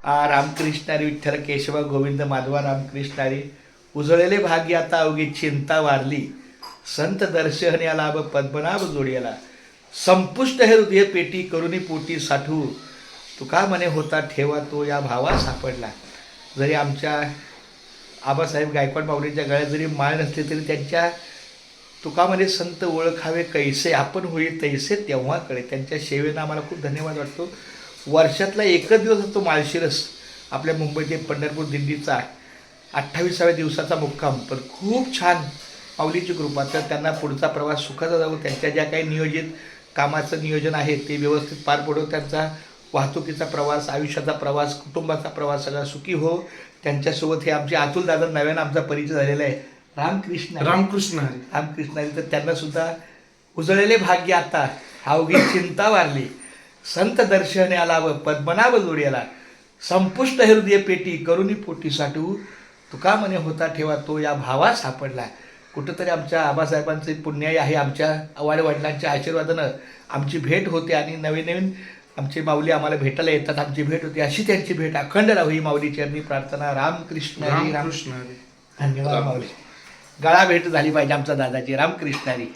रामकृष्णारी विठ्ठल केशव गोविंद माधवा रामकृष्णारी. उजळलेले भाग्य आता अवघी चिंता वारली, संत दर्शन लाभ पद्मनाभ जोडियाला. संपुष्ट हे हृदय पेटी करुणी पोटी साठू, तुका मने होता ठेवा तो या भावा सापडला. जरी आमच्या आबासाहेब गायकवाड माऊलींच्या गळ्यात जरी माळ नसली तरी त्यांच्या तुकामध्ये संत ओळखावे कैसे, आपण होईल तैसे तेव्हा कळे. त्यांच्या सेवेनं आम्हाला खूप धन्यवाद वाटतो. वर्षातला एकच दिवस असतो माळशिरस, आपल्या मुंबई ते पंढरपूर दिंडीचा 28व्या दिवसाचा मुक्काम. पण खूप छान माऊलीची कृपा. तर त्यांना पुढचा प्रवास सुखाचा जाऊ, त्यांच्या ज्या काही नियोजित कामाचं नियोजन आहे ते व्यवस्थित पार पडो. त्यांचा वाहतुकीचा प्रवास, आयुष्याचा प्रवास, कुटुंबाचा प्रवास सगळा सुखी हो. त्यांच्यासोबत हे आमचे अतुल दादा नव्यानं आमचा परिचय झालेला आहे. रामकृष्ण रामकृष्ण हरी. रामकृष्ण हरी. तर त्यांनासुद्धा उजळलेले भाग्य आता अवघी चिंता वारली, संत दर्शन लाभ पद्मनाभ जोडियाला. संपुष्ट हृदय पेटी करुणी पोटी साठवू, तुका मने होता ठेवा तो या भावा सापडला. कुठंतरी आमच्या आबासाहेबांचे पुण्याई आहे, आमच्या वडिलांच्या आशीर्वादानं आमची भेट होते आणि नवीन नवीन आमचे माऊली आम्हाला भेटायला येतात, आमची भेट होती. अशी त्यांची भेट अखंड राहू ही माऊली चरणी प्रार्थना. रामकृष्ण हरी. रामकृष्ण हरी. धन्यवाद माऊली. गळा भेट झाली पाहिजे आमच्या दादाची. रामकृष्ण हरी.